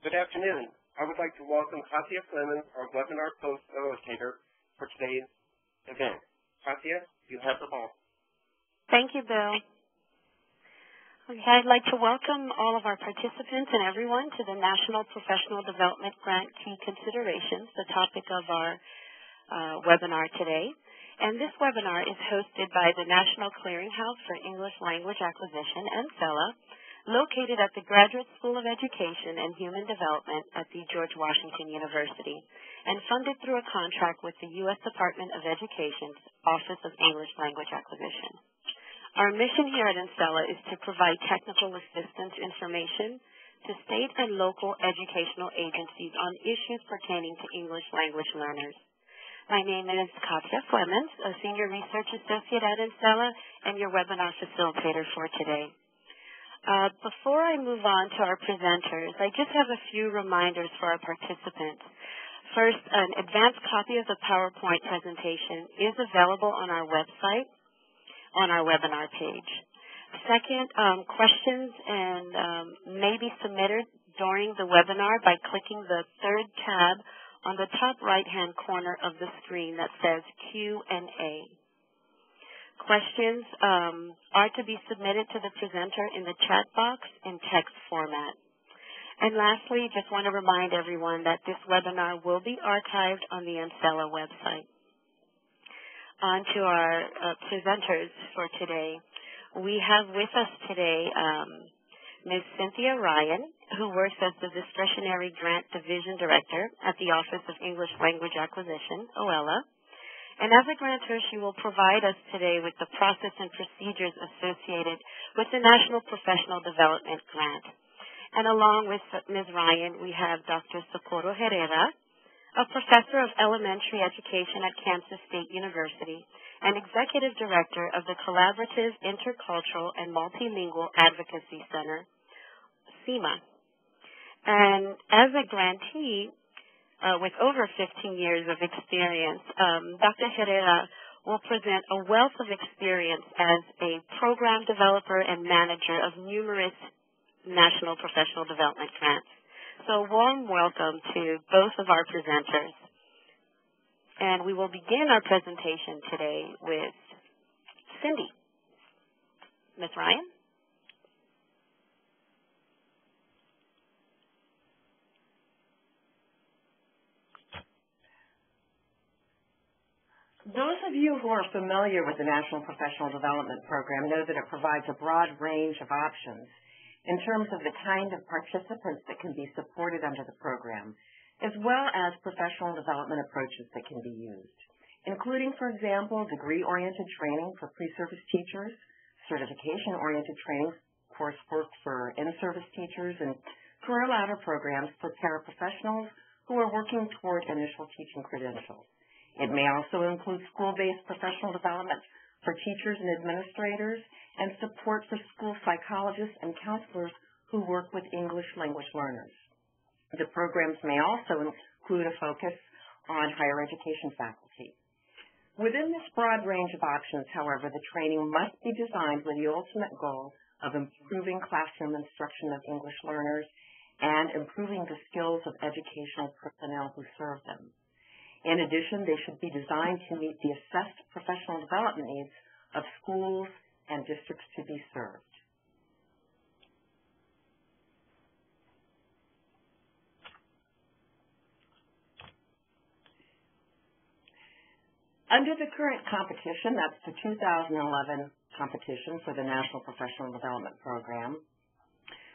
Good afternoon. I would like to welcome Katia Fleming, our webinar facilitator for today's event. Katia, you have the ball. Thank you, Bill. Okay, I'd like to welcome all of our participants and everyone to the National Professional Development Grant Key Considerations, the topic of our webinar today. And this webinar is hosted by the National Clearinghouse for English Language Acquisition, NCELA, located at the Graduate School of Education and Human Development at the George Washington University, and funded through a contract with the U.S. Department of Education's Office of English Language Acquisition. Our mission here at NCELA is to provide technical assistance information to state and local educational agencies on issues pertaining to English language learners. My name is Katia Fleming, a Senior Research Associate at NCELA and your webinar facilitator for today. Before I move on to our presenters, I just have a few reminders for our participants. First, an advanced copy of the PowerPoint presentation is available on our website on our webinar page. Second, questions may be submitted during the webinar by clicking the third tab on the top right-hand corner of the screen that says Q&A. Questions are to be submitted to the presenter in the chat box in text format. And lastly, just want to remind everyone that this webinar will be archived on the NCELA website. On to our presenters for today. We have with us today Ms. Cynthia Ryan, who works as the Discretionary Grant Division Director at the Office of English Language Acquisition, OELA. And as a grantor, she will provide us today with the process and procedures associated with the National Professional Development Grant. And along with Ms. Ryan, we have Dr. Socorro Herrera, a professor of elementary education at Kansas State University and Executive Director of the Collaborative Intercultural and Multilingual Advocacy Center, CIMA. And as a grantee with over 15 years of experience, Dr. Herrera will present a wealth of experience as a program developer and manager of numerous national professional development grants. So warm welcome to both of our presenters. And we will begin our presentation today with Cindy. Ms. Ryan? Those of you who are familiar with the National Professional Development Program know that it provides a broad range of options in terms of the kind of participants that can be supported under the program, as well as professional development approaches that can be used, including, for example, degree-oriented training for pre-service teachers, certification-oriented training coursework for in-service teachers, and career ladder programs for paraprofessionals who are working toward initial teaching credentials. It may also include school-based professional development for teachers and administrators, and support for school psychologists and counselors who work with English language learners. The programs may also include a focus on higher education faculty. Within this broad range of options, however, the training must be designed with the ultimate goal of improving classroom instruction of English learners and improving the skills of educational personnel who serve them. In addition, they should be designed to meet the assessed professional development needs of schools and districts to be served. Under the current competition, that's the 2011 competition for the National Professional Development Program,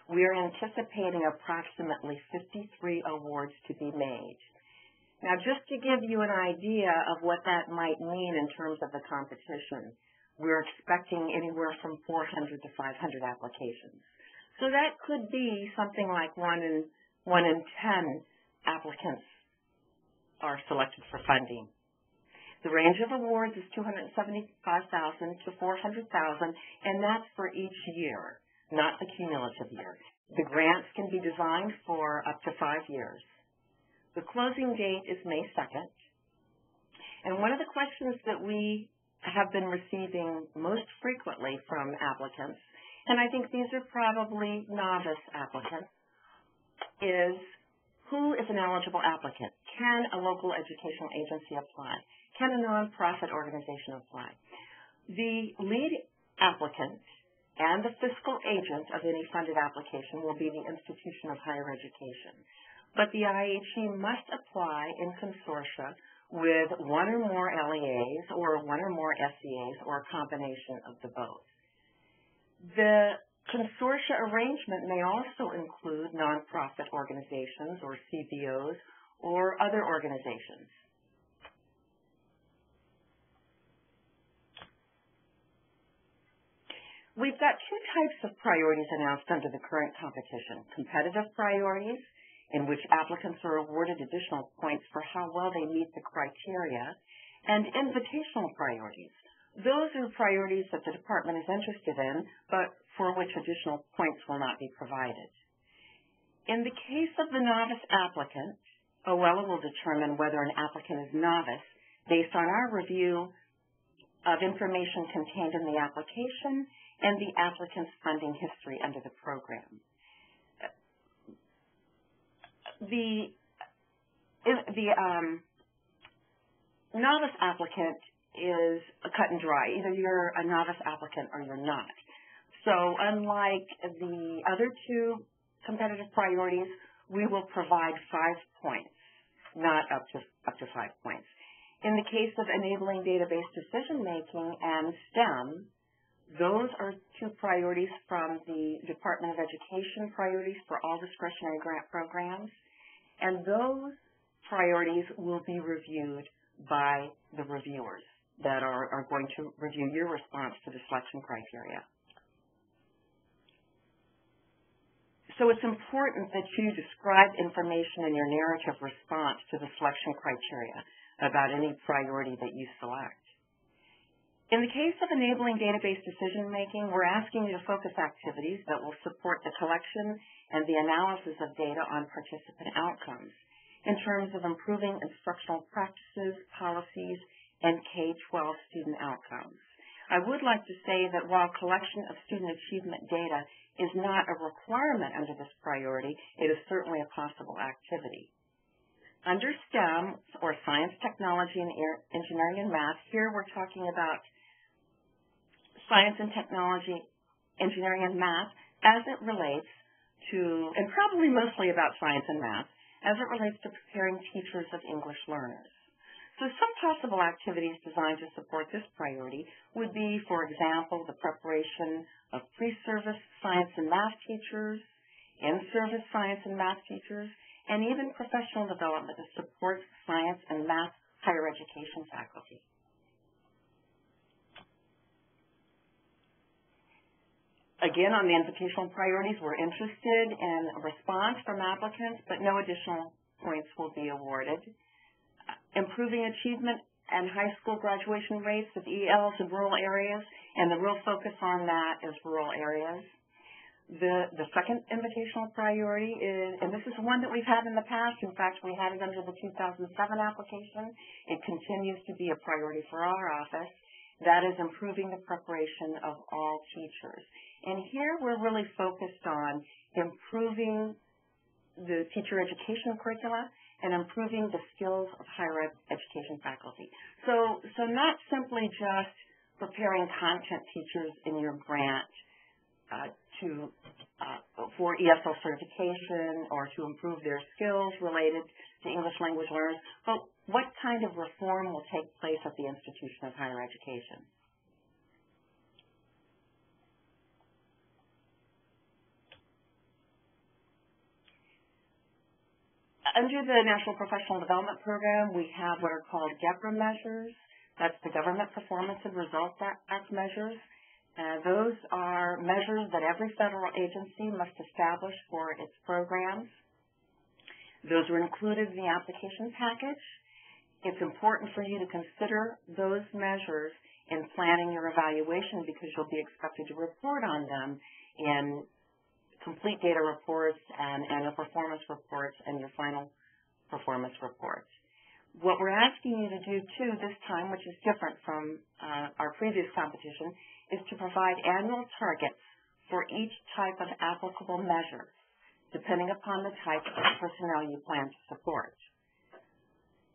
we are anticipating approximately 53 awards to be made. Now, just to give you an idea of what that might mean in terms of the competition, we're expecting anywhere from 400 to 500 applications. So that could be something like one in 10 applicants are selected for funding. The range of awards is $275,000 to $400,000, and that's for each year, not the cumulative year. The grants can be designed for up to 5 years. The closing date is May 2nd. And one of the questions that we have been receiving most frequently from applicants, and I think these are probably novice applicants, is Who is an eligible applicant? Can a local educational agency apply? Can a nonprofit organization apply? The lead applicant and the fiscal agent of any funded application will be the institution of higher education. But the IHE must apply in consortia with one or more LEAs or one or more SEAs or a combination of the both. The consortia arrangement may also include nonprofit organizations or CBOs or other organizations. We've got two types of priorities announced under the current competition: competitive priorities, in which applicants are awarded additional points for how well they meet the criteria, and invitational priorities. Those are priorities that the department is interested in, but for which additional points will not be provided. In the case of the novice applicant, OELA will determine whether an applicant is novice based on our review of information contained in the application and the applicant's funding history under the program. The novice applicant is a cut and dry. Either you're a novice applicant or you're not. So unlike the other two competitive priorities, we will provide 5 points, not up to 5 points. In the case of enabling database decision-making and STEM, those are two priorities from the Department of Education priorities for all discretionary grant programs, and those priorities will be reviewed by the reviewers that are going to review your response to the selection criteria. So it's important that you describe information in your narrative response to the selection criteria about any priority that you select. In the case of enabling database decision-making, we're asking you to focus activities that will support the collection and the analysis of data on participant outcomes in terms of improving instructional practices, policies, and K-12 student outcomes. I would like to say that while collection of student achievement data is not a requirement under this priority, it is certainly a possible activity. Under STEM, or science, technology, and engineering and math, here we're talking about science and technology, engineering and math as it relates to, and probably mostly about science and math, as it relates to preparing teachers of English learners. So some possible activities designed to support this priority would be, for example, the preparation of pre-service science and math teachers, in-service science and math teachers, and even professional development to support science and math higher education faculty. Again, on the invitational priorities, we're interested in a response from applicants, but no additional points will be awarded. Improving achievement and high school graduation rates of ELs in rural areas, and the real focus on that is rural areas. The second invitational priority is, and this is one that we've had in the past. In fact, we had it under the 2007 application. It continues to be a priority for our office. That is improving the preparation of all teachers. And here we're really focused on improving the teacher education curricula and improving the skills of higher education faculty. So not simply just preparing content teachers in your grant for ESL certification or to improve their skills related to English language learners, but what kind of reform will take place at the institution of higher education? Under the National Professional Development Program, we have what are called GEPRA measures. That's the Government Performance and Results Act measures. Those are measures that every federal agency must establish for its programs. Those are included in the application package. It's important for you to consider those measures in planning your evaluation because you'll be expected to report on them in complete data reports and annual performance reports and your final performance reports. What we're asking you to do, too, this time, which is different from our previous competition, is to provide annual targets for each type of applicable measure. depending upon the type of personnel you plan to support.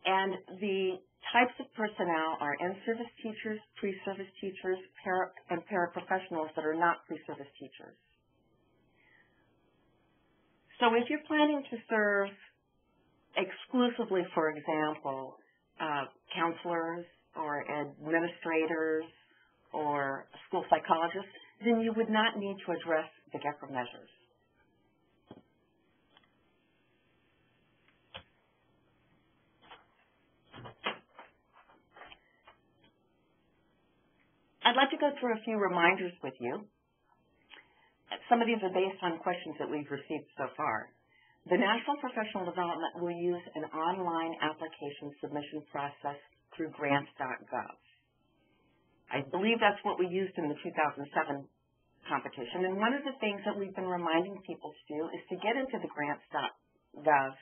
And the types of personnel are in-service teachers, pre-service teachers, and paraprofessionals that are not pre-service teachers. So if you're planning to serve exclusively, for example, counselors or administrators or school psychologists, then you would not need to address the GEPRA measures. I'd like to go through a few reminders with you. Some of these are based on questions that we've received so far. The National Professional Development will use an online application submission process through grants.gov. I believe that's what we used in the 2007 competition, and one of the things that we've been reminding people to do is to get into the grants.gov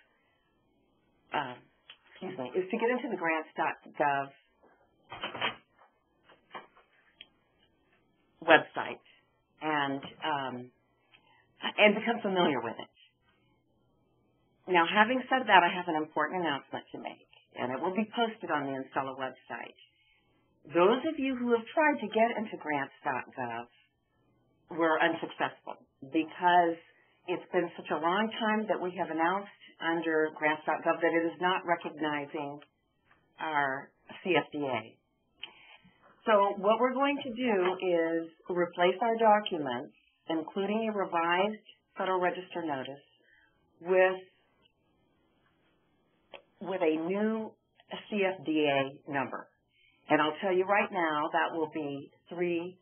website and become familiar with it. Now, having said that, I have an important announcement to make, and it will be posted on the Installa website. Those of you who have tried to get into grants.gov were unsuccessful because it's been such a long time that we have announced under grants.gov that it is not recognizing our CFDA. So what we're going to do is replace our documents, including a revised Federal Register notice, with a new CFDA number. And I'll tell you right now, that will be 365.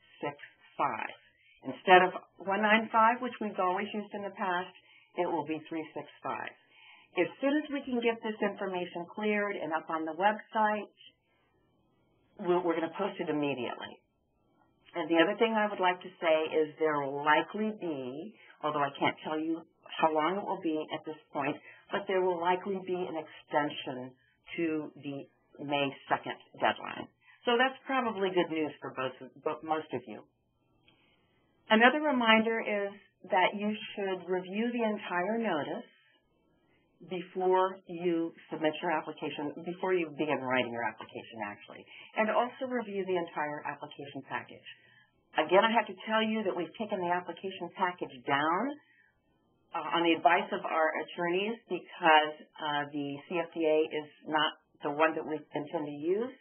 Instead of 195, which we've always used in the past, it will be 365. As soon as we can get this information cleared and up on the website, we're going to post it immediately. And the other thing I would like to say is there will likely be, although I can't tell you how long it will be at this point, but there will likely be an extension to the May 2nd deadline. So that's probably good news for most of you. Another reminder is that you should review the entire notice before you submit your application, before you begin writing your application, actually, and also review the entire application package. Again, I have to tell you that we've taken the application package down on the advice of our attorneys because the CFDA is not the one that we intend to use.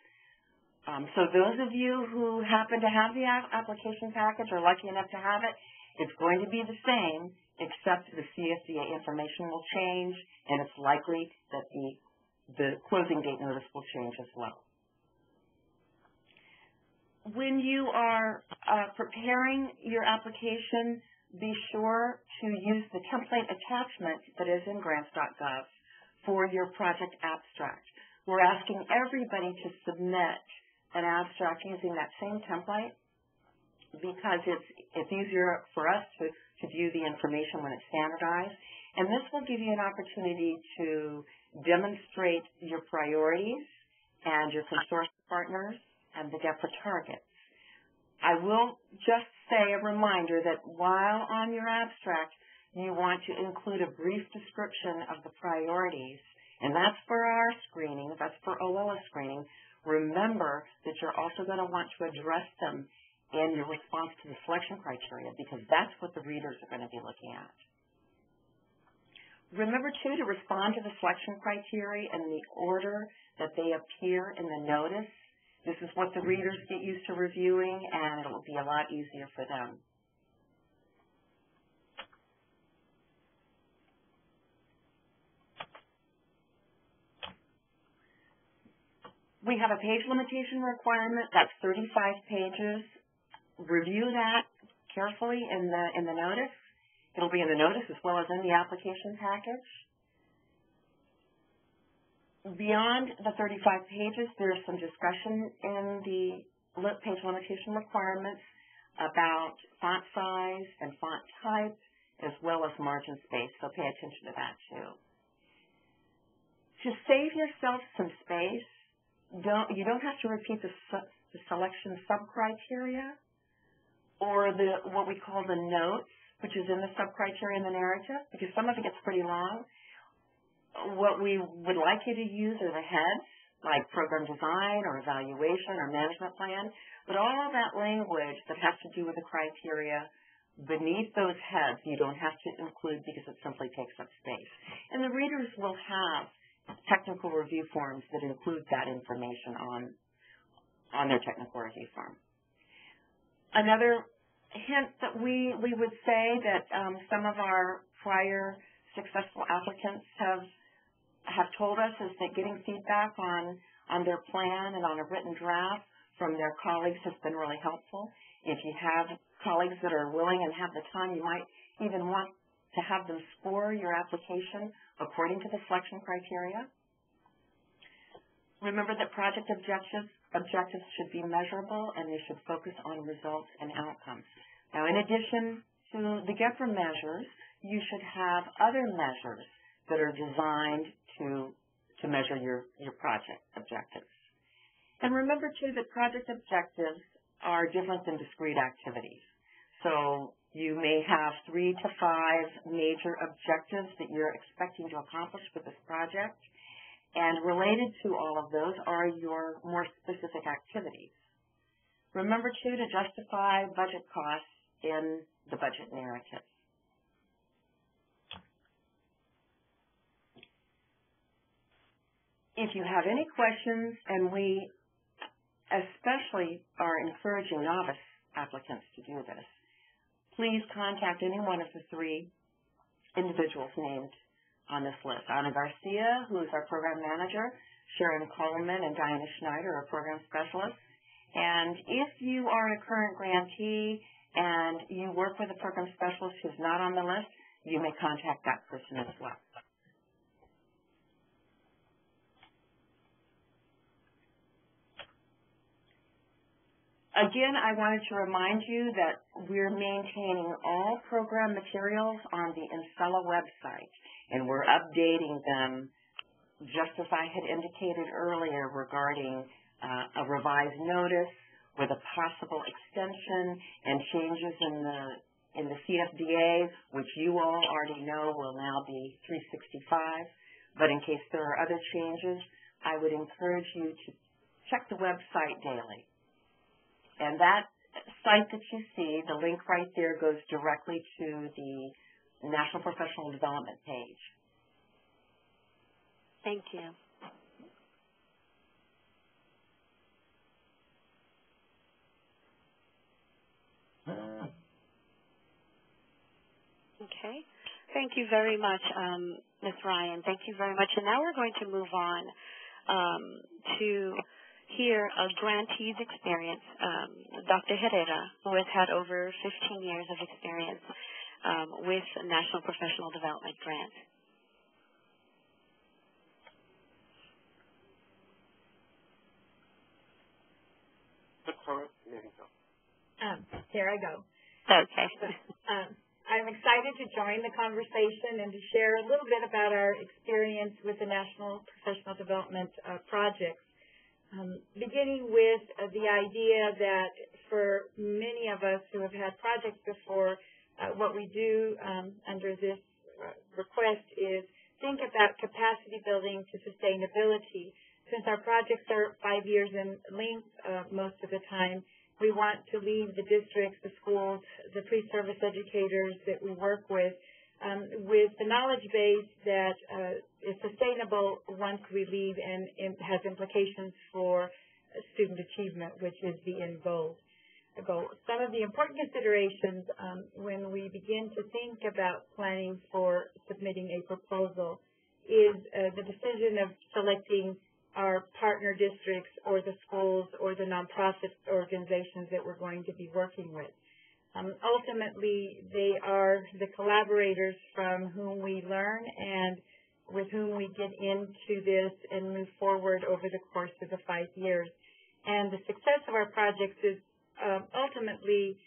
So those of you who happen to have the application package or lucky enough to have it, it's going to be the same, except the CFDA information will change, and it's likely that the closing date notice will change as well. When you are preparing your application, be sure to use the template attachment that is in grants.gov for your project abstract. We're asking everybody to submit an abstract using that same template because it's easier for us to view the information when it's standardized. And this will give you an opportunity to demonstrate your priorities and your consortium partners and the GEPRA targets. I will just say a reminder that while on your abstract, you want to include a brief description of the priorities, and that's for our screening, that's for OLS screening. Remember that you're also going to want to address them in your response to the selection criteria because that's what the readers are going to be looking at. Remember, too, to respond to the selection criteria in the order that they appear in the notice. This is what the readers get used to reviewing, and it will be a lot easier for them. We have a page limitation requirement. That's 35 pages. Review that carefully in the notice. It'll be in the notice as well as in the application package. Beyond the 35 pages, there's some discussion in the page limitation requirements about font size and font type as well as margin space, so pay attention to that too. To save yourself some space, you don't have to repeat the selection sub-criteria or what we call the notes which is in the sub-criteria in the narrative, because some of it gets pretty long. What we would like you to use are the heads, like program design or evaluation or management plan, but all that language that has to do with the criteria beneath those heads you don't have to include because it simply takes up space. And the readers will have technical review forms that include that information on their technical review form. Another hint that we would say that some of our prior successful applicants have told us is that getting feedback on their plan and on a written draft from their colleagues has been really helpful. If you have colleagues that are willing and have the time, you might even want to have them score your application according to the selection criteria. Remember that project objectives should be measurable and they should focus on results and outcomes. Now, in addition to the GEPRA measures, you should have other measures that are designed to measure your project objectives. And remember, too, that project objectives are different than discrete activities. So you may have 3 to 5 major objectives that you're expecting to accomplish with this project, and related to all of those are your more specific activities. Remember, too, to justify budget costs in the budget narrative. If you have any questions, and we especially are encouraging novice applicants to do this, please contact any one of the 3 individuals named on this list. Ana Garcia, who is our program manager, Sharon Coleman and Diana Schneider are program specialists. And if you are a current grantee and you work with a program specialist who's not on the list, you may contact that person as well. Again, I wanted to remind you that we're maintaining all program materials on the Insella website, and we're updating them just as I had indicated earlier regarding a revised notice with a possible extension and changes in the CFDA, which you all already know will now be 365. But in case there are other changes, I would encourage you to check the website daily. And that site that you see, the link right there, goes directly to the National Professional Development page. Thank you. Okay. Thank you very much, Ms. Ryan. Thank you very much. And now we're going to move on to hear a grantee's experience, Dr. Herrera, who has had over 15 years of experience with National Professional Development Grant. Here I go. Okay. I'm excited to join the conversation and to share a little bit about our experience with the National Professional Development projects. Beginning with the idea that for many of us who have had projects before, what we do under this request is think about capacity building to sustainability. Since our projects are 5 years in length most of the time, we want to leave the districts, the schools, the pre-service educators that we work with the knowledge base that is sustainable once we leave and has implications for student achievement, which is the end goal. Some of the important considerations when we begin to think about planning for submitting a proposal is the decision of selecting our partner districts or the schools or the nonprofit organizations that we're going to be working with. Ultimately, they are the collaborators from whom we learn and with whom we get into this and move forward over the course of the 5 years. And the success of our projects is ultimately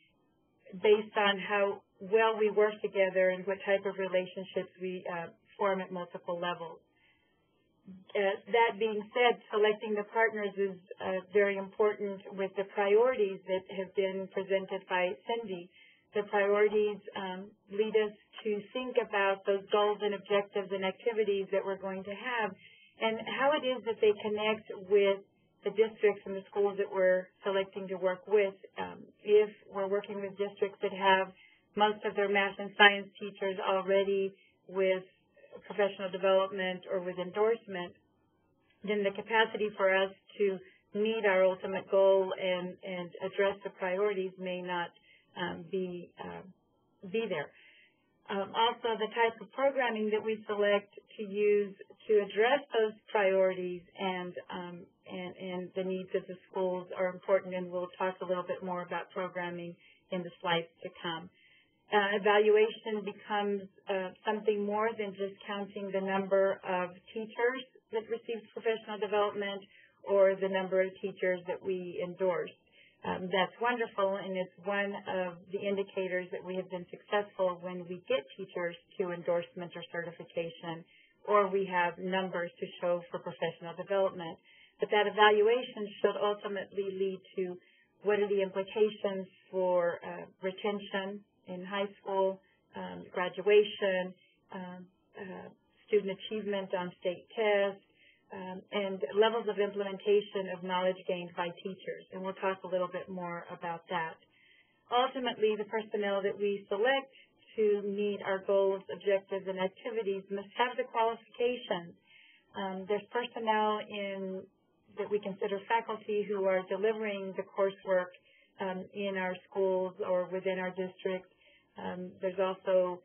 based on how well we work together and what type of relationships we form at multiple levels. That being said, selecting the partners is very important with the priorities that have been presented by Cindy. The priorities lead us to think about those goals and objectives and activities that we're going to have and how it is that they connect with the districts and the schools that we're selecting to work with. If we're working with districts that have most of their math and science teachers already with professional development or with endorsement, then the capacity for us to meet our ultimate goal and address the priorities may not be there. Also, the type of programming that we select to use to address those priorities and the needs of the schools are important, and we'll talk a little bit more about programming in the slides to come. Evaluation becomes something more than just counting the number of teachers that receive professional development or the number of teachers that we endorse. That's wonderful, and it's one of the indicators that we have been successful when we get teachers to endorsement or certification, or we have numbers to show for professional development. But that evaluation should ultimately lead to what are the implications for retention in high school, graduation, student achievement on state tests, and levels of implementation of knowledge gained by teachers. And we'll talk a little bit more about that. Ultimately, the personnel that we select to meet our goals, objectives, and activities must have the qualifications. There's personnel that we consider faculty who are delivering the coursework in our schools or within our districts. There's also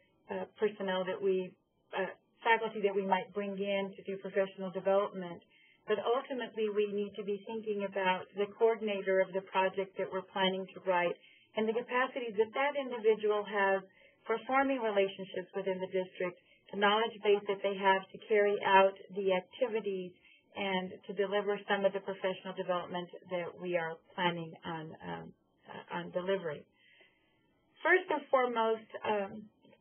personnel that faculty that we might bring in to do professional development. But ultimately, we need to be thinking about the coordinator of the project that we're planning to write and the capacities that that individual has for forming relationships within the district, the knowledge base that they have to carry out the activities and to deliver some of the professional development that we are planning on delivering. First and foremost,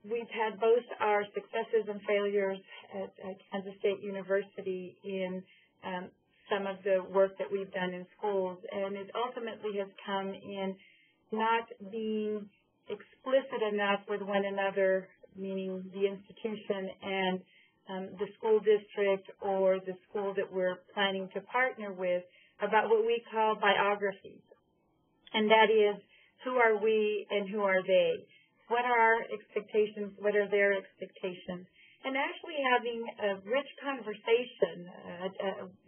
we've had both our successes and failures at Kansas State University in some of the work that we've done in schools, and it ultimately has come in not being explicit enough with one another, meaning the institution and the school district or the school that we're planning to partner with, about what we call biographies. And that is, who are we and who are they? What are our expectations? What are their expectations? And actually having a rich conversation,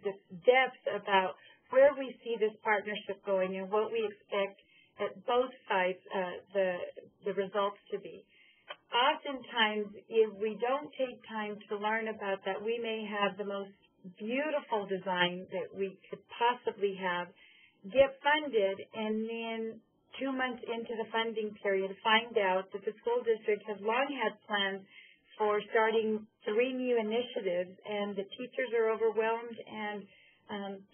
this depth about where we see this partnership going and what we expect at both sides the results to be. Oftentimes, if we don't take time to learn about that, we may have the most beautiful design that we could possibly have, get funded, and then 2 months into the funding period, find out that the school district has long had plans for starting 3 new initiatives, and the teachers are overwhelmed and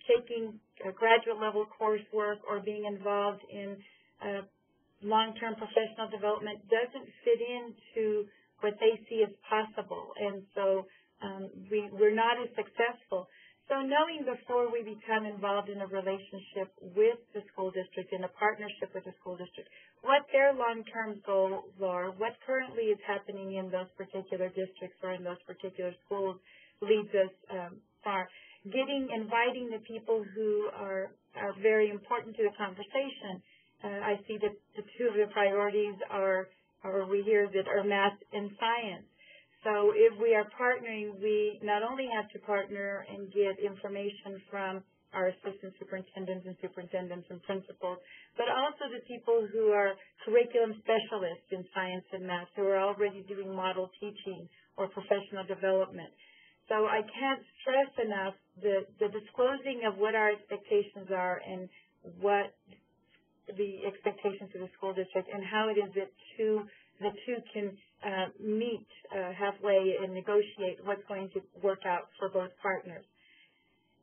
taking graduate level coursework or being involved in long-term professional development doesn't fit into what they see as possible, and so we're not as successful. So knowing before we become involved in a relationship with the school district, in a partnership with the school district, what their long-term goals are, what currently is happening in those particular districts or in those particular schools leads us far. Inviting the people who are very important to the conversation. I see that the 2 of the priorities are we hear that are math and science. So if we are partnering, we not only have to partner and get information from our assistant superintendents and principals, but also the people who are curriculum specialists in science and math who are already doing model teaching or professional development. So I can't stress enough the disclosing of what our expectations are and what the expectations of the school district and how it is that the two can meet halfway and negotiate what's going to work out for both partners.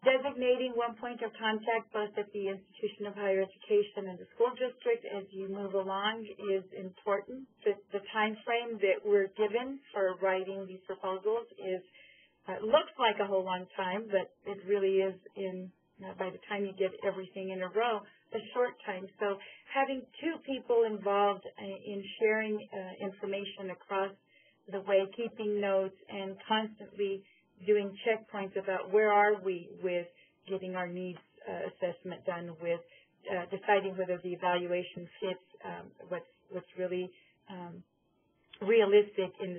Designating one point of contact both at the institution of higher education and the school district as you move along is important. The time frame that we're given for writing these proposals looks like a whole long time, but it really is by the time you get everything in a row, a short time. So having two people involved in sharing information across the way, keeping notes, and constantly doing checkpoints about where are we with getting our needs assessment done, with deciding whether the evaluation fits what's really realistic in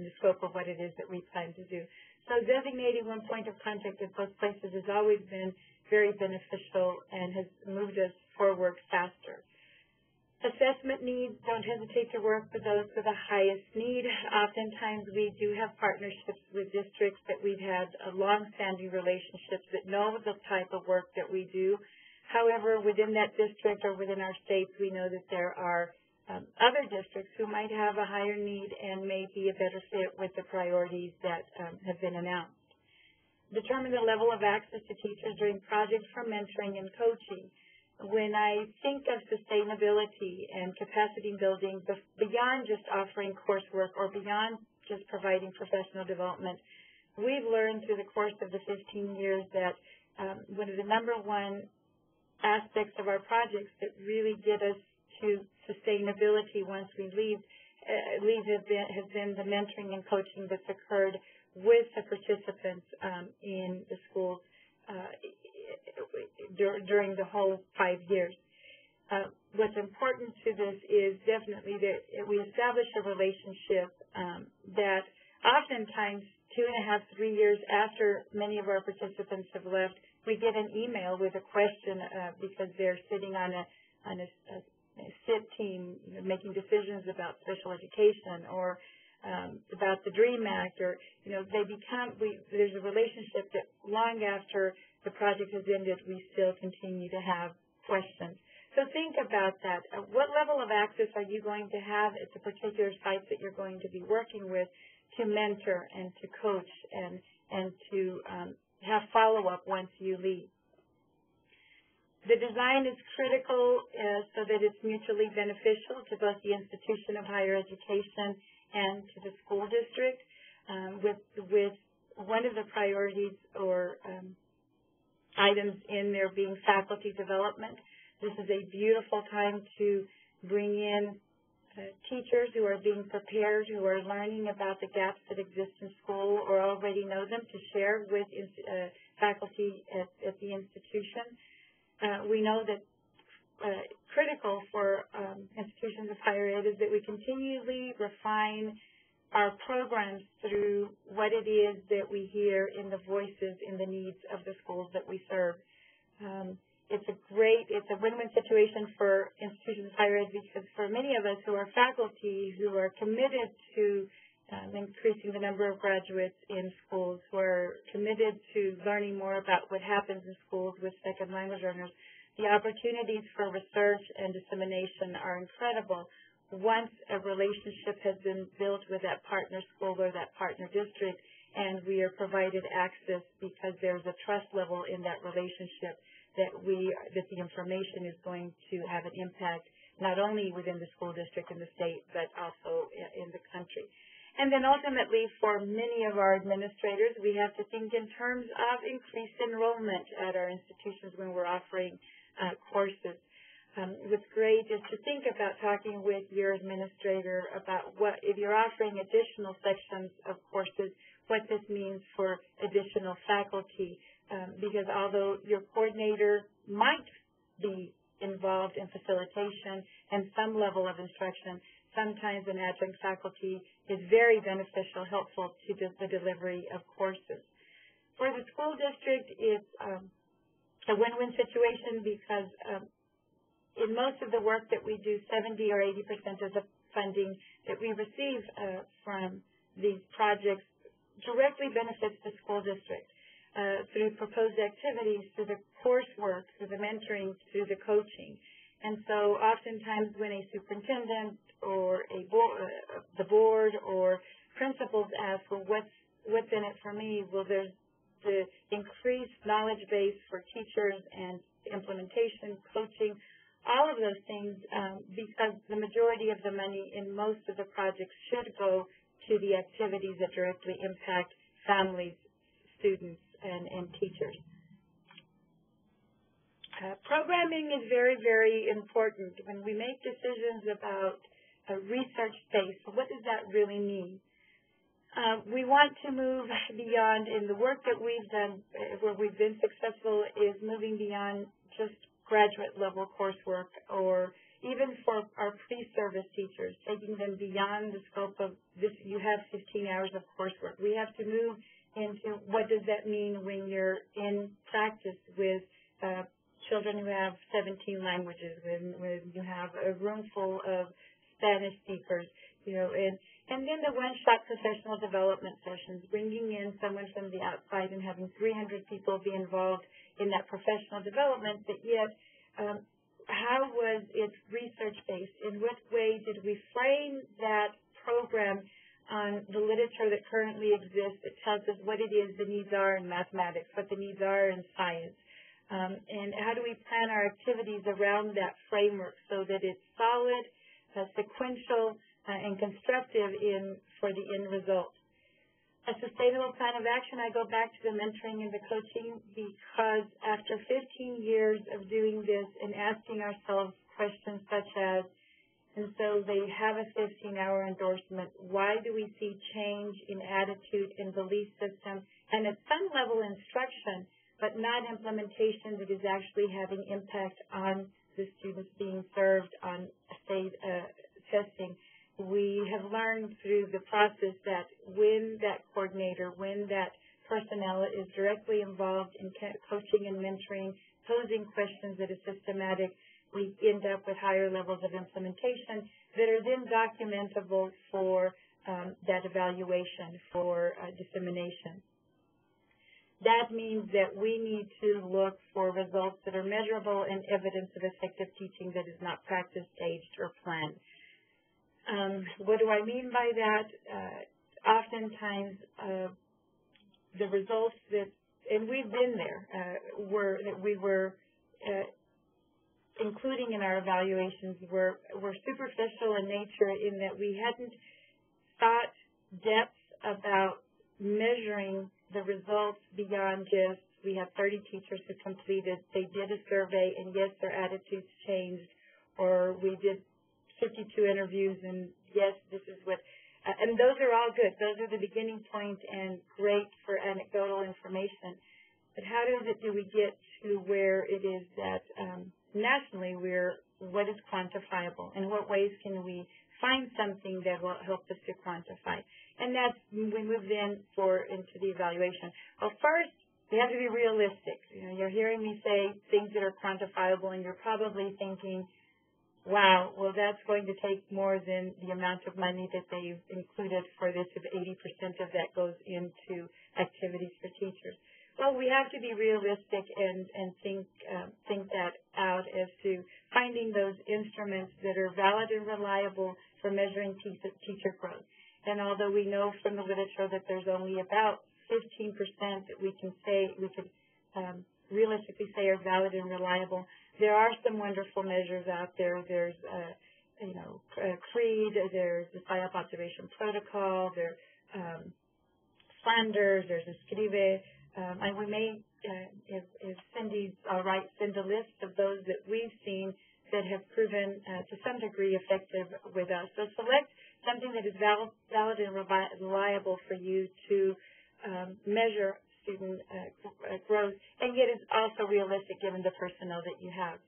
the scope of what it is that we plan to do. So designating one point of contact at both places has always been very beneficial and has moved us forward faster. Assessment needs, don't hesitate to work with those with the highest need. Oftentimes we do have partnerships with districts that we've had long-standing relationships that know the type of work that we do. However, within that district or within our states, we know that there are other districts who might have a higher need and may be a better fit with the priorities that have been announced. Determine the level of access to teachers during projects for mentoring and coaching. When I think of sustainability and capacity building, beyond just offering coursework or beyond just providing professional development, we've learned through the course of the 15 years that one of the number one aspects of our projects that really get us to sustainability once we leave has been the mentoring and coaching that's occurred with the participants in the schools during the whole 5 years. What's important to this is definitely that we establish a relationship that oftentimes 2.5, 3 years after many of our participants have left, we get an email with a question because they're sitting on a SIT team, making decisions about special education or about the DREAM Act, or there's a relationship that long after the project has ended, we still continue to have questions. So think about that. What level of access are you going to have at the particular sites that you're going to be working with to mentor and to coach and to have follow-up once you leave? The design is critical so that it's mutually beneficial to both the institution of higher education and to the school district. With one of the priorities or items in there being faculty development, this is a beautiful time to bring in teachers who are being prepared, who are learning about the gaps that exist in school or already know them, to share with faculty at the institution. We know that critical for institutions of higher ed is that we continually refine our programs through what it is that we hear in the voices, in the needs of the schools that we serve. It's a win-win situation for institutions of higher ed because for many of us who are faculty, who are committed to increasing the number of graduates in schools, who are committed to learning more about what happens in schools with second language learners, the opportunities for research and dissemination are incredible. Once a relationship has been built with that partner school or that partner district, and we are provided access because there's a trust level in that relationship that the information is going to have an impact not only within the school district and the state, but also in the country. And then ultimately, for many of our administrators, we have to think in terms of increased enrollment at our institutions when we're offering courses. What's great is to think about talking with your administrator about what, if you're offering additional sections of courses, what this means for additional faculty. Because although your coordinator might be involved in facilitation and some level of instruction, sometimes an adjunct faculty is very beneficial, helpful to the delivery of courses. For the school district, it's a win-win situation because in most of the work that we do, 70 or 80% of the funding that we receive from these projects directly benefits the school district through proposed activities, through the coursework, through the mentoring, through the coaching. And so oftentimes when a superintendent or the board or principals ask, well, what's in it for me? Well, there's the increased knowledge base for teachers and implementation, coaching, all of those things, because the majority of the money in most of the projects should go to the activities that directly impact families, students, and teachers. Programming is very, very important. When we make decisions about a research space, what does that really mean? We want to move beyond, in the work that we've done, where we've been successful, is moving beyond just graduate level coursework, or even for our pre-service teachers, taking them beyond the scope of this. You have 15 hours of coursework. We have to move into what does that mean when you're in practice with children who have 17 languages, when you have a room full of Spanish speakers, and then the one-shot professional development sessions, bringing in someone from the outside and having 300 people be involved in that professional development, but yet how was it research-based? In what way did we frame that program on the literature that currently exists that tells us what it is the needs are in mathematics, what the needs are in science, and how do we plan our activities around that framework so that it's solid, sequential, and constructive for the end result. A sustainable plan of action, I go back to the mentoring and the coaching, because after 15 years of doing this and asking ourselves questions such as, and so they have a 15-hour endorsement, why do we see change in attitude and belief system, and at some level instruction, but not implementation that is actually having impact on the students being served on state testing. We have learned through the process that when that coordinator, when that personnel is directly involved in coaching and mentoring, posing questions that are systematic, we end up with higher levels of implementation that are then documentable for that evaluation, for dissemination. That means that we need to look for results that are measurable and evidence of effective teaching that is not practice staged or planned. What do I mean by that? Oftentimes, the results that, and we've been there, that we were including in our evaluations were superficial in nature, in that we hadn't thought depth about measuring the results beyond just, we have 30 teachers who completed, they did a survey, and yes, their attitudes changed, or we did 52 interviews, and yes, this is what, and those are all good. Those are the beginning point and great for anecdotal information. But how do we get to where it is that nationally what is quantifiable? In what ways can we find something that will help us to quantify? And that's when we move into the evaluation. Well, first, we have to be realistic. You're hearing me say things that are quantifiable, and you're probably thinking, wow, well, that's going to take more than the amount of money that they've included for this, if 80% of that goes into activities for teachers. Well, we have to be realistic and think that out as to finding those instruments that are valid and reliable for measuring teacher growth. And although we know from the literature that there's only about 15% that we could realistically say are valid and reliable, there are some wonderful measures out there. There's CREED, there's the PSYOP observation protocol, there's Flanders, there's Escribe, and we may, if Cindy's all right, send a list of those that we've seen that have proven to some degree effective with us. So select something that is valid and reliable for you to measure student growth, and yet is also realistic given the personnel that you have.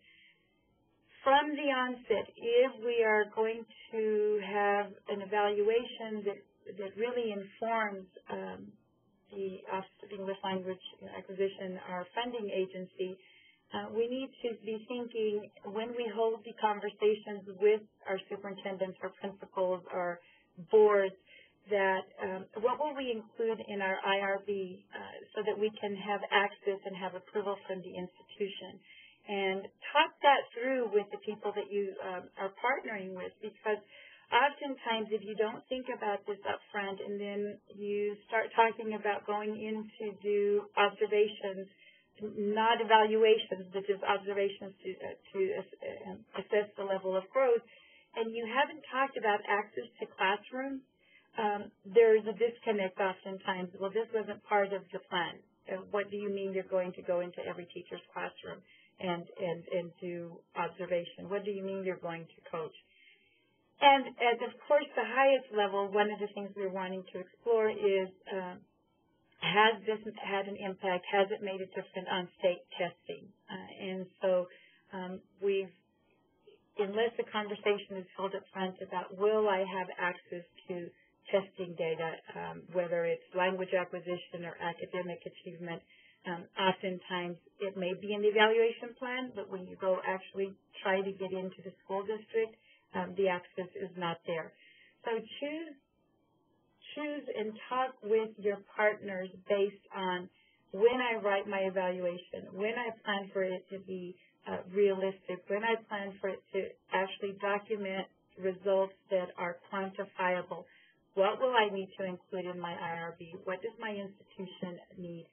From the onset, if we are going to have an evaluation that really informs the Office of English Language Acquisition, our funding agency, we need to be thinking, when we hold the conversations with our superintendents, our principals, our boards, that what will we include in our IRB so that we can have access and have approval from the institution. And talk that through with the people that you are partnering with, because oftentimes if you don't think about this up front and then you start talking about going in to do observations, not evaluations, but just observations to assess the level of growth, and you haven't talked about access to classrooms, there is a disconnect oftentimes. Well, this wasn't part of the plan. What do you mean you're going to go into every teacher's classroom? and do observation? What do you mean you're going to coach? And of course, the highest level, one of the things we're wanting to explore is, has this had an impact? Has it made a difference on state testing? And so unless the conversation is held up front about will I have access to testing data, whether it's language acquisition or academic achievement, oftentimes it may be in the evaluation plan, but when you go actually try to get into the school district, the access is not there. So choose and talk with your partners based on when I write my evaluation, when I plan for it to be realistic, when I plan for it to actually document results that are quantifiable. What will I need to include in my IRB? What does my institution need?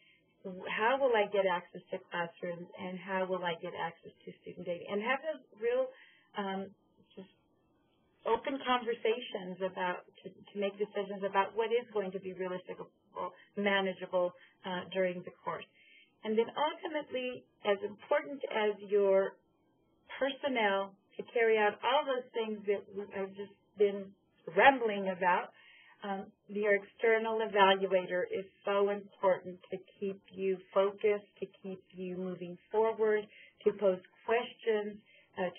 How will I get access to classrooms, and how will I get access to student data? And have those real just open conversations about to make decisions about what is going to be realistic, manageable during the course. And then ultimately, as important as your personnel to carry out all those things that I've just been rambling about, your external evaluator is so important to keep you focused, to keep you moving forward, to pose questions,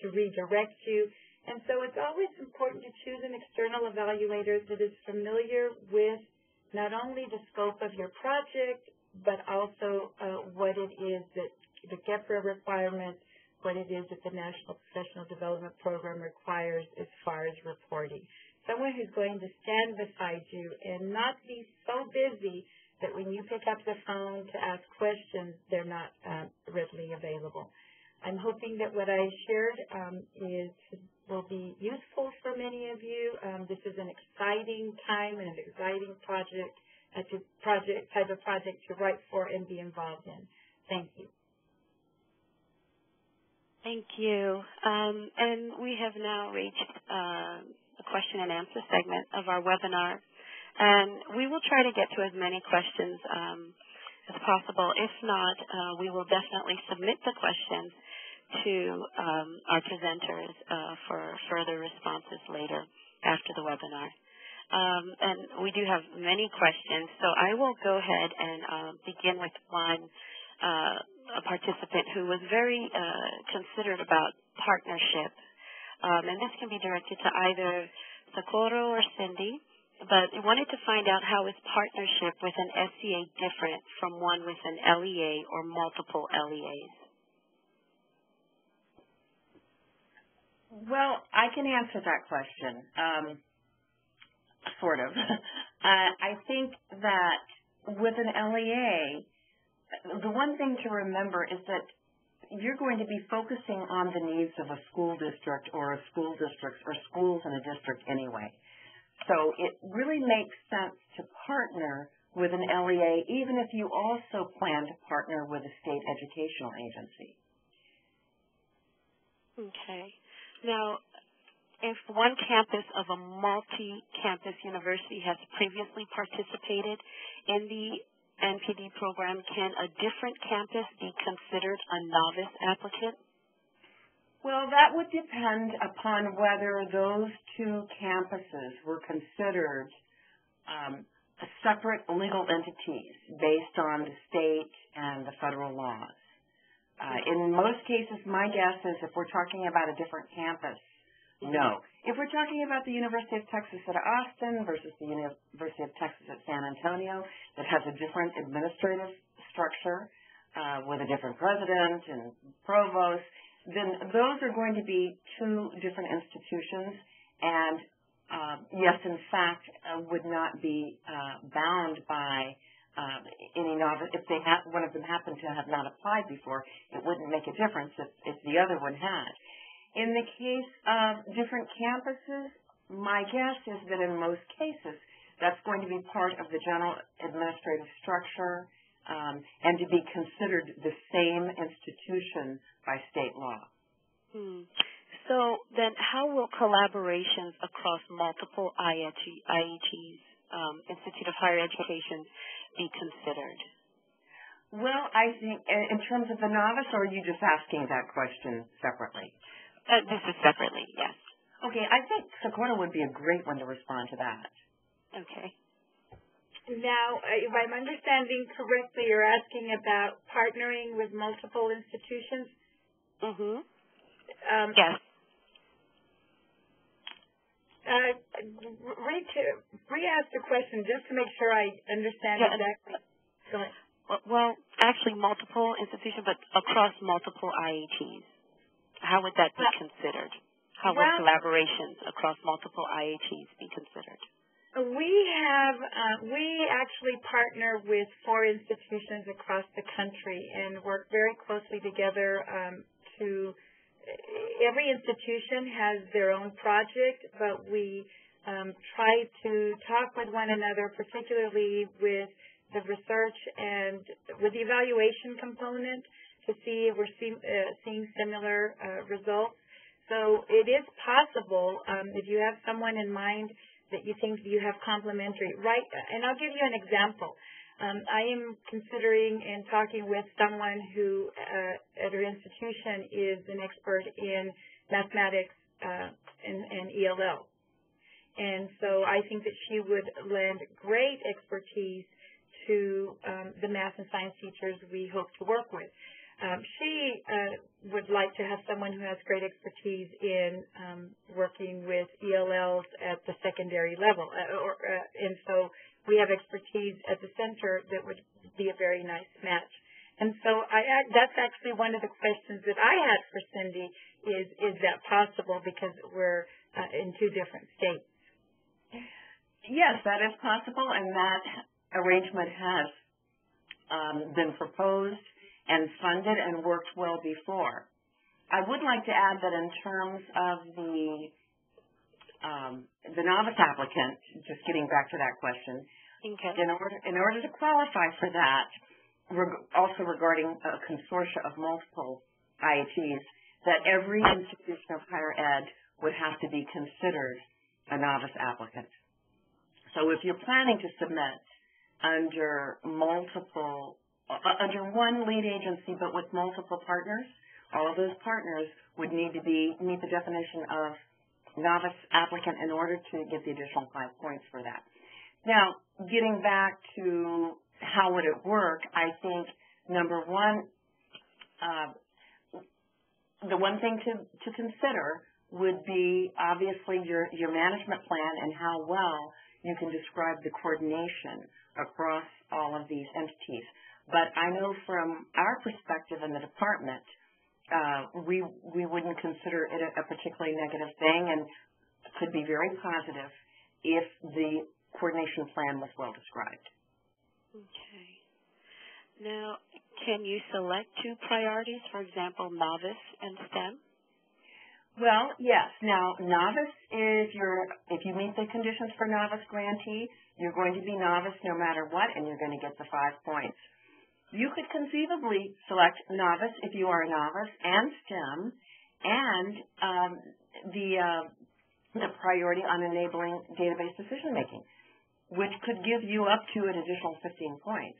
to redirect you. And so it's always important to choose an external evaluator that is familiar with not only the scope of your project, but also what it is that the GEPRA requirements, what it is that the National Professional Development Program requires as far as reporting. Someone who's going to stand beside you and not be so busy that when you pick up the phone to ask questions, they're not readily available. I'm hoping that what I shared will be useful for many of you. This is an exciting time and an exciting type of project to write for and be involved in. Thank you. Thank you. And we have now reached the question and answer segment of our webinar. And we will try to get to as many questions as possible. If not, we will definitely submit the questions to our presenters for further responses later after the webinar. And we do have many questions, so I will go ahead and begin with one a participant who was very considered about partnership. And this can be directed to either Socorro or Cindy, but we wanted to find out how is partnership with an SCA different from one with an LEA or multiple LEAs? Well, I can answer that question, sort of. I think that with an LEA, the one thing to remember is that you're going to be focusing on the needs of a school district or schools in a district anyway. So it really makes sense to partner with an LEA even if you also plan to partner with a state educational agency. Okay. Now, if one campus of a multi-campus university has previously participated in the NPD program, can a different campus be considered a novice applicant? Well, that would depend upon whether those two campuses were considered separate legal entities based on the state and the federal laws. In most cases, my guess is if we're talking about a different campus, no. If we're talking about the University of Texas at Austin versus the University of Texas at San Antonio that has a different administrative structure with a different president and provost, then those are going to be two different institutions and, yes, in fact, would not be bound by any novice. If one of them happened to have not applied before, it wouldn't make a difference if the other one had. In the case of different campuses, my guess is that in most cases, that's going to be part of the general administrative structure and to be considered the same institution by state law. So then how will collaborations across multiple IHEs, Institute of Higher Education, be considered? Well, I think in terms of the novice, or are you just asking that question separately? This is separately, yes. Okay, I think Sakura would be a great one to respond to that. Okay. Now, if I'm understanding correctly, you're asking about partnering with multiple institutions? Mm-hmm. Yes. Re-ask the question just to make sure I understand exactly. Go ahead. Well, actually multiple institutions, but across multiple IATs. How would that be considered? How would collaborations across multiple IATs be considered? We actually partner with 4 institutions across the country and work very closely together every institution has their own project, but we try to talk with one another, particularly with the research and with the evaluation component to see if we're seeing similar results. So it is possible if you have someone in mind that you think you have complementary, right? And I'll give you an example. I am considering and talking with someone who at her institution is an expert in mathematics and ELL. And so I think that she would lend great expertise to the math and science teachers we hope to work with. She would like to have someone who has great expertise in working with ELLs at the secondary level. And so we have expertise at the center that would be a very nice match. And so that's actually one of the questions that I had for Cindy is that possible because we're in 2 different states? Yes, that is possible, and that arrangement has been proposed and funded and worked well before. I would like to add that in terms of the novice applicant, just getting back to that question, okay. in order to qualify for that, also regarding a consortia of multiple IATs, that every institution of higher ed would have to be considered a novice applicant. So if you're planning to submit under one lead agency but with multiple partners, all of those partners would need to meet the definition of novice applicant in order to get the additional 5 points for that. Now, getting back to how would it work, I think, number one, the one thing to consider would be obviously your management plan and how well you can describe the coordination across all of these entities. But I know from our perspective in the department, we wouldn't consider it a particularly negative thing and could be very positive if the coordination plan was well described. Okay. Now, can you select 2 priorities, for example, novice and STEM? Well, yes. Now, novice, if you meet the conditions for novice grantee, you're going to be novice no matter what, and you're going to get the 5 points. You could conceivably select novice if you are a novice and STEM, and the priority on enabling database decision making, which could give you up to an additional 15 points.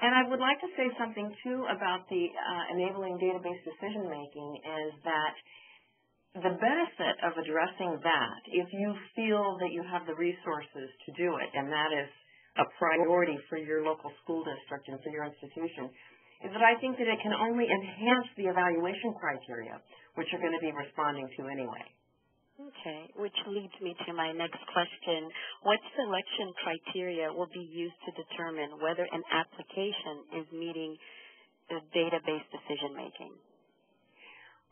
And I would like to say something too about the enabling database decision making is that the benefit of addressing that, if you feel that you have the resources to do it, and that is a priority for your local school district and for your institution, is that I think that it can only enhance the evaluation criteria, which you're going to be responding to anyway. Okay, which leads me to my next question. What selection criteria will be used to determine whether an application is meeting the database decision making?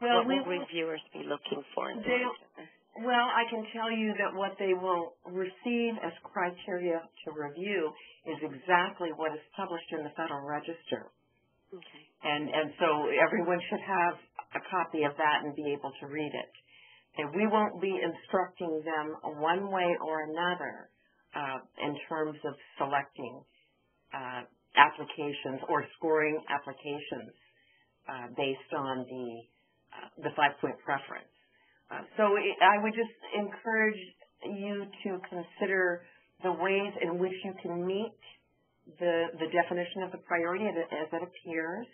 Well, what will reviewers be looking for? Well, I can tell you that what they will receive as criteria to review is exactly what is published in the Federal Register. Okay. And so everyone should have a copy of that and be able to read it. And we won't be instructing them one way or another in terms of selecting applications or scoring applications based on the 5-point preference. So I would just encourage you to consider the ways in which you can meet the definition of the priority as it appears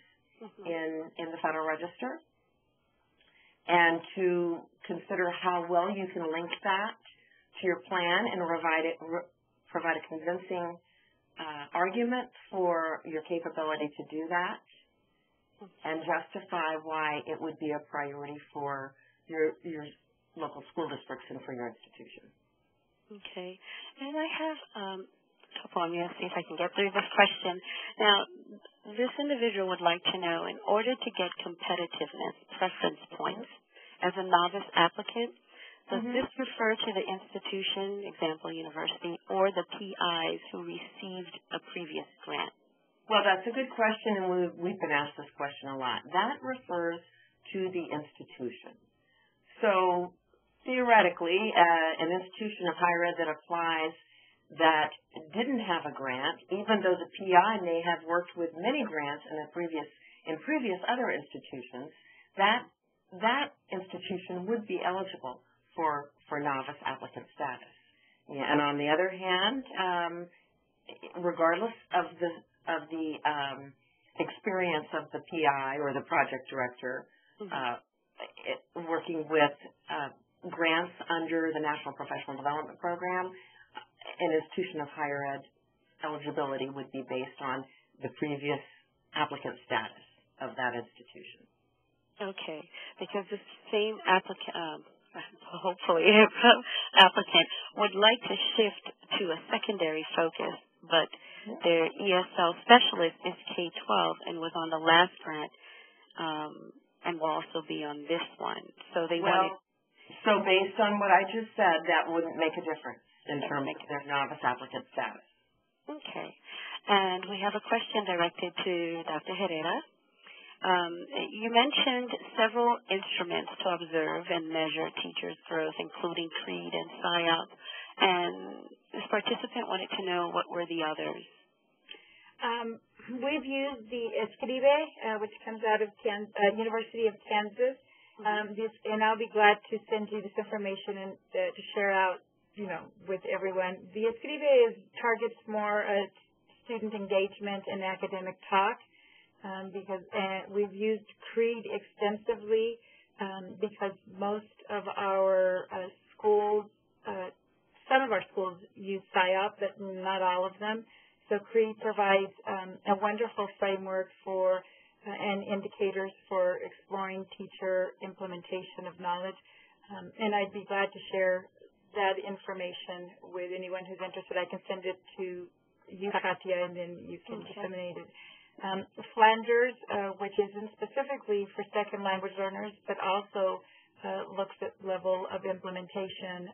in the Federal Register, and to consider how well you can link that to your plan and provide a convincing argument for your capability to do that, and justify why it would be a priority for your local school districts and for your institution. Okay. And I have a couple. I'm going to see if I can get through this question. Now, this individual would like to know, in order to get competitiveness preference points as a novice applicant, does this refer to the institution, example university, or the PIs who received a previous grant? Well, that's a good question, and we've been asked this question a lot. That refers to the institution. So, theoretically, an institution of higher ed that applies that didn't have a grant, even though the PI may have worked with many grants in previous other institutions, that institution would be eligible for novice applicant status. Yeah, and on the other hand, regardless of the experience of the PI or the project director working with grants under the National Professional Development Program, an institution of higher ed eligibility would be based on the previous applicant status of that institution. Okay, because the same applicant, hopefully, applicant would like to shift to a secondary focus, but their ESL specialist is K-12 and was on the last grant and will also be on this one. So they wanted. So based on what I just said, that wouldn't make a difference in terms of their novice applicant status. Okay. And we have a question directed to Dr. Herrera. You mentioned several instruments to observe and measure teachers' growth, including CREED and SIOP. And this participant wanted to know what were the others. We've used the Escribe, which comes out of University of Kansas. And I'll be glad to send you this information and to share out, with everyone. The Escribe targets more student engagement and academic talk. Because we've used CREED extensively because most of our schools, some of our schools use SIOP, but not all of them. So CREED provides a wonderful framework for and indicators for exploring teacher implementation of knowledge. And I'd be glad to share that information with anyone who's interested. I can send it to you, Katia, and then you can disseminate it. Flanders, which isn't specifically for second language learners, but also looks at level of implementation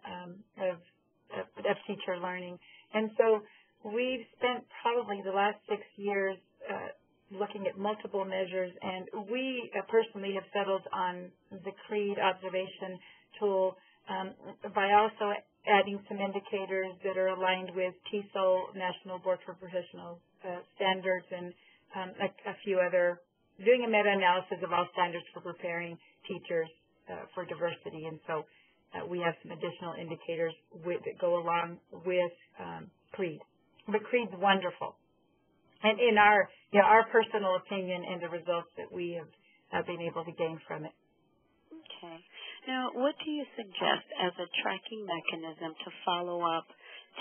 of teacher learning. And so we've spent probably the last 6 years looking at multiple measures, and we personally have settled on the CREED observation tool by also adding some indicators that are aligned with TESOL, National Board for Professional Standards, and a few other, doing a meta-analysis of all standards for preparing teachers for diversity. And so we have some additional indicators that go along with CREED. But CREED's wonderful. And in our personal opinion and the results that we have been able to gain from it. Okay. Now, what do you suggest as a tracking mechanism to follow up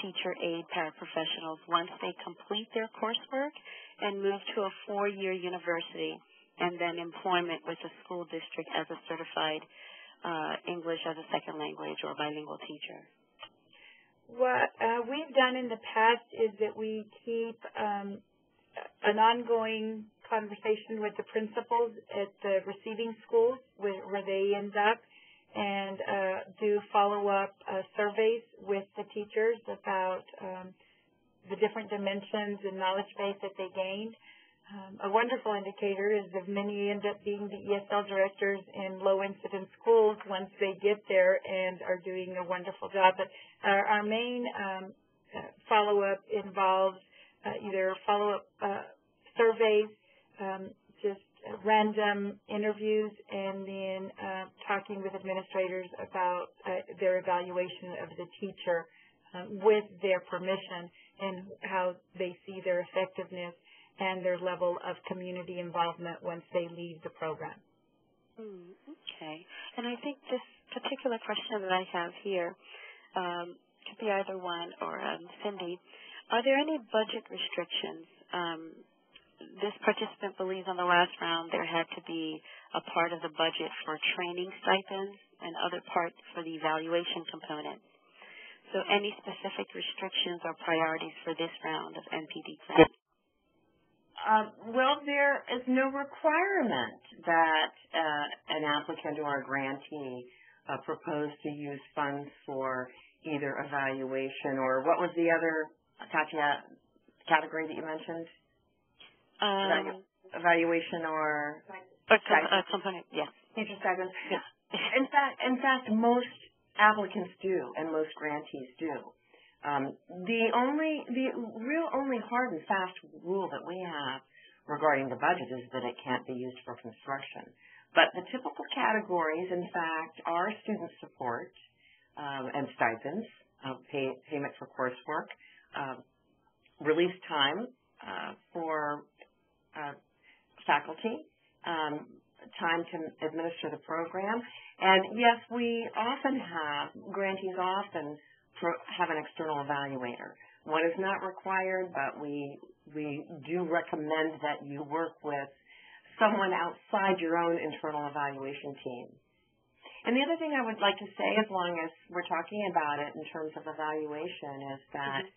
teacher aide paraprofessionals once they complete their coursework and move to a 4-year university and then employment with a school district as a certified English as a second language or bilingual teacher? What we've done in the past is that we keep an ongoing conversation with the principals at the receiving schools where they end up, and do follow-up surveys with the teachers about the different dimensions and knowledge base that they gained. A wonderful indicator is that many end up being the ESL directors in low-incidence schools once they get there and are doing a wonderful job. But our main follow-up involves either follow-up surveys, just random interviews, and then talking with administrators about their evaluation of the teacher with their permission and how they see their effectiveness and their level of community involvement once they leave the program. Okay. And I think this particular question that I have here could be either one or Cindy. Are there any budget restrictions? This participant believes on the last round there had to be a part of the budget for training stipends and other parts for the evaluation component. So any specific restrictions or priorities for this round of NPD grant? Well, there is no requirement that an applicant or a grantee propose to use funds for either evaluation or what was the other, Katya, category that you mentioned? Evaluation or component, yes. Teacher stipends. Yeah. In fact, most applicants do, and most grantees do. The real only hard and fast rule that we have regarding the budget is that it can't be used for construction. But the typical categories, in fact, are student support and stipends, payment for coursework, release time for faculty, time to administer the program. And yes, grantees often have an external evaluator. One is not required, but we do recommend that you work with someone outside your own internal evaluation team. And the other thing I would like to say, as long as we're talking about it in terms of evaluation, is that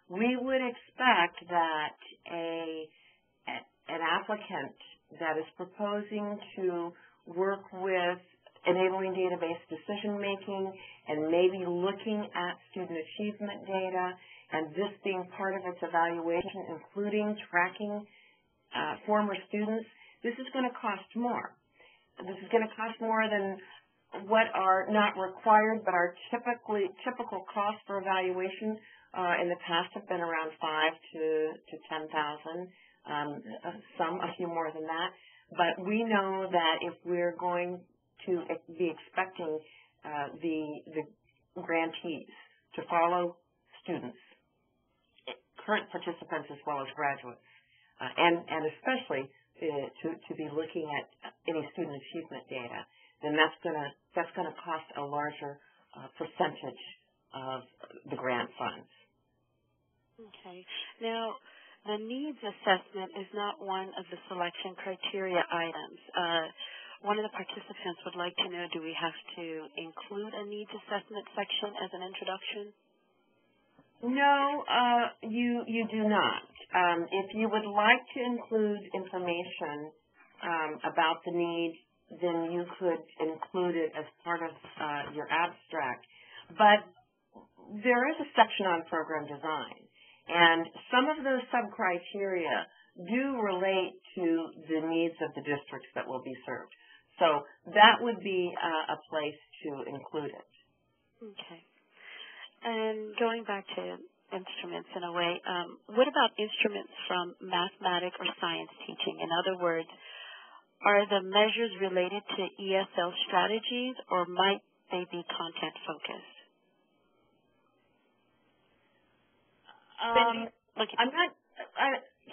we would expect that an applicant that is proposing to work with enabling database decision-making and maybe looking at student achievement data and this being part of its evaluation, including tracking former students, this is going to cost more. This is going to cost more than what are not required but are typical costs for evaluation. In the past have been around $5,000 to $10,000, some a few more than that. But we know that if we're going to be expecting the grantees to follow students, current participants as well as graduates, and especially to be looking at any student achievement data, then that's going to cost a larger percentage of the grant funds. Okay. Now, the needs assessment is not one of the selection criteria items. One of the participants would like to know, do we have to include a needs assessment section as an introduction? No, you do not. If you would like to include information about the need, then you could include it as part of your abstract. But there is a section on program design, and some of those sub-criteria do relate to the needs of the districts that will be served. So that would be a place to include it. Okay. And going back to instruments in a way, what about instruments from mathematics or science teaching? In other words, are the measures related to ESL strategies, or might they be content focused?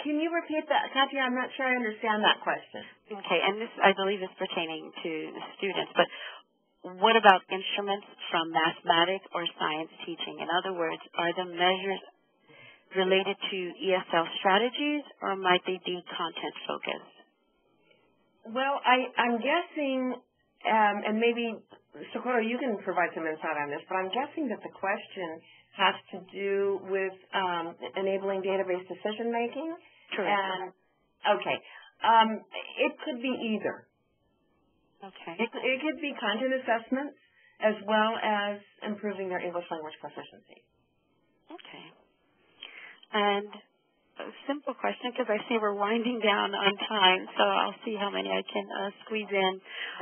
Can you repeat that, Katya? I'm not sure I understand that question. Okay, and this, I believe, is pertaining to the students, but what about instruments from mathematics or science teaching? In other words, are the measures related to ESL strategies, or might they be content focused? Well, I'm guessing, and maybe, Socorro, you can provide some insight on this, but I'm guessing that the question has to do with enabling database decision-making. Correct. Okay. It could be either. Okay. It could be content assessments as well as improving their English language proficiency. Okay. And a simple question, because I see we're winding down on time, so I'll see how many I can squeeze in.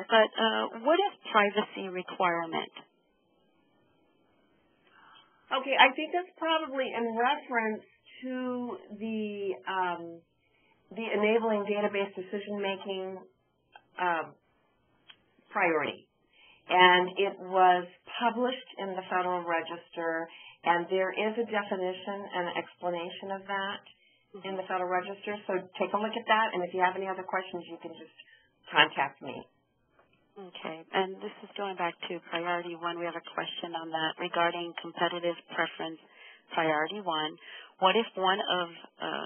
But what is privacy requirement? Okay, I think that's probably in reference to the enabling database decision-making priority. And it was published in the Federal Register, and there is a definition and explanation of that in the Federal Register. So take a look at that, and if you have any other questions, you can just contact me. Okay, and this is going back to Priority 1. We have a question on that regarding competitive preference Priority 1. What if one of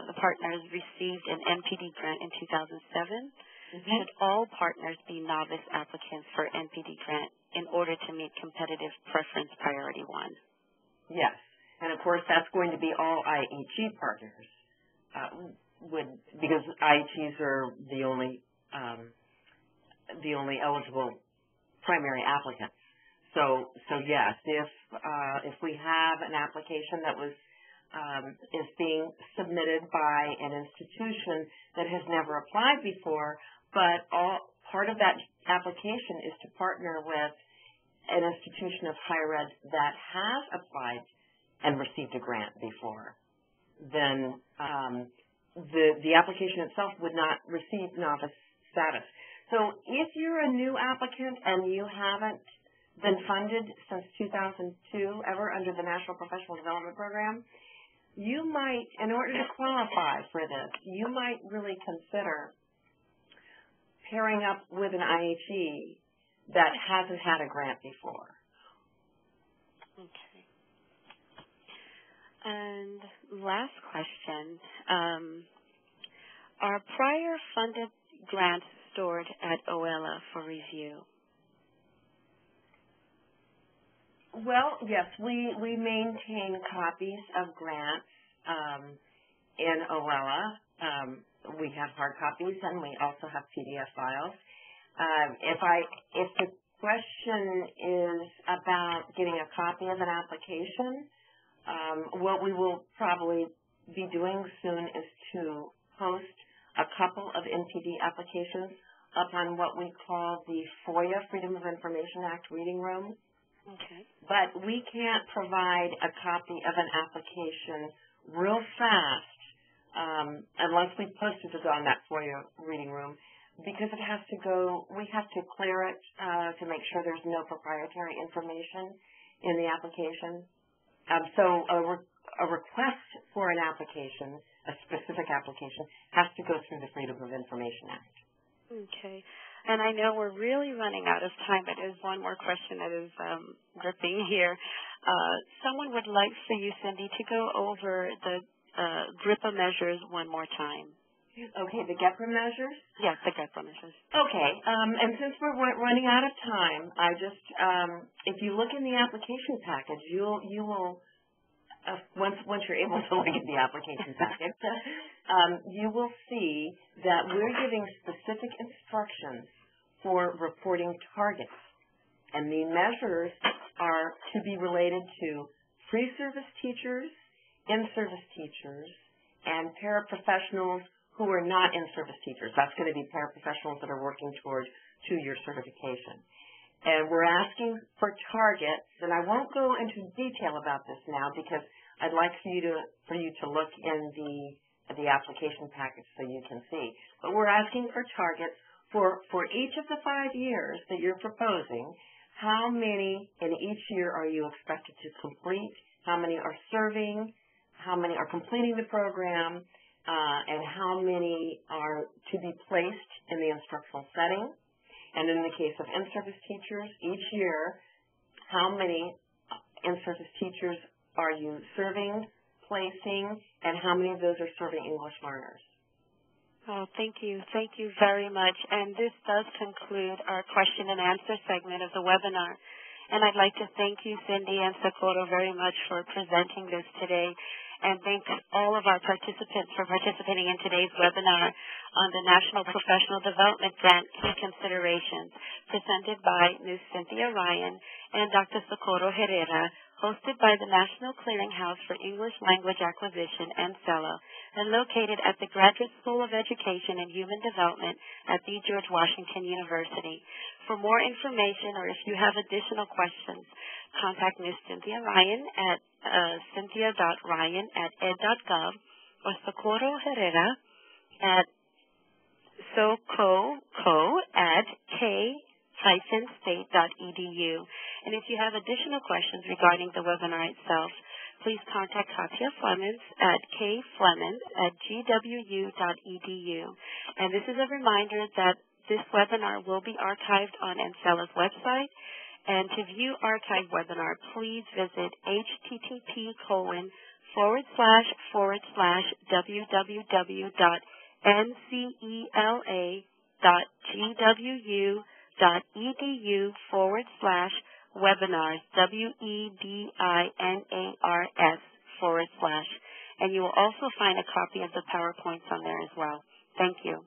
the partners received an MPD grant in 2007? Should all partners be novice applicants for MPD grant in order to meet competitive preference Priority 1? Yes, and of course that's going to be all IHE partners, because IHEs are the only eligible primary applicants. So yes, if we have an application that is being submitted by an institution that has never applied before, but part of that application is to partner with an institution of higher ed that has applied and received a grant before, then the application itself would not receive novice status. So if you're a new applicant and you haven't been funded since 2002 ever under the National Professional Development Program, you might, in order to qualify for this, you might really consider pairing up with an IHE that hasn't had a grant before. Okay. And last question. Are prior funded grants stored at OELA for review? Well, yes, we maintain copies of grants in OELA. We have hard copies and we also have PDF files. If the question is about getting a copy of an application, what we will probably be doing soon is to post a couple of NPD applications up on what we call the FOIA, Freedom of Information Act reading room. Okay. But we can't provide a copy of an application real fast unless we posted it on that FOIA reading room, because it has to go, we have to clear it to make sure there's no proprietary information in the application. So a request for an application, a specific application, has to go through the Freedom of Information Act. Okay. And I know we're really running out of time, but there's one more question that is dripping here. Someone would like for you, Cindy, to go over the GRIPA measures one more time. Okay, the GEPRA measures? Yes, the GRIPA measures. Okay, and since we're running out of time, I just, if you look in the application package, you will, once you're able to look at the application package, you will see that we're giving specific instructions for reporting targets. And the measures are to be related to pre-service teachers, in-service teachers, and paraprofessionals who are not in-service teachers. That's going to be paraprofessionals that are working toward 2-year certification. And we're asking for targets, and I won't go into detail about this now because I'd like for you to look in the application package so you can see. But we're asking for targets for each of the 5 years that you're proposing. How many in each year are you expected to complete? How many are serving? How many are completing the program? And how many are to be placed in the instructional setting? And in the case of in-service teachers, each year, how many in-service teachers are you serving, placing, and how many of those are serving English learners? Oh, thank you. Thank you very much. And this does conclude our question and answer segment of the webinar. And I'd like to thank you, Cindy and Socorro, very much for presenting this today. And thank all of our participants for participating in today's webinar on the National Professional Development Grant Key Considerations, presented by Ms. Cynthia Ryan and Dr. Socorro Herrera, hosted by the National Clearinghouse for English Language Acquisition, NCELA, and located at the Graduate School of Education and Human Development at the George Washington University. For more information or if you have additional questions, contact Ms. Cynthia Ryan at cynthia.ryan@ed.gov or Socorro Herrera at soco@k wednar.ws-state.edu. And if you have additional questions regarding the webinar itself, please contact Katia Flemons at kflemons@gwu.edu. And this is a reminder that this webinar will be archived on NCELA's website. And to view archived webinar, please visit http://www.ncela.gwu.edu/webinars, WEBINARS/. And you will also find a copy of the PowerPoints on there as well. Thank you.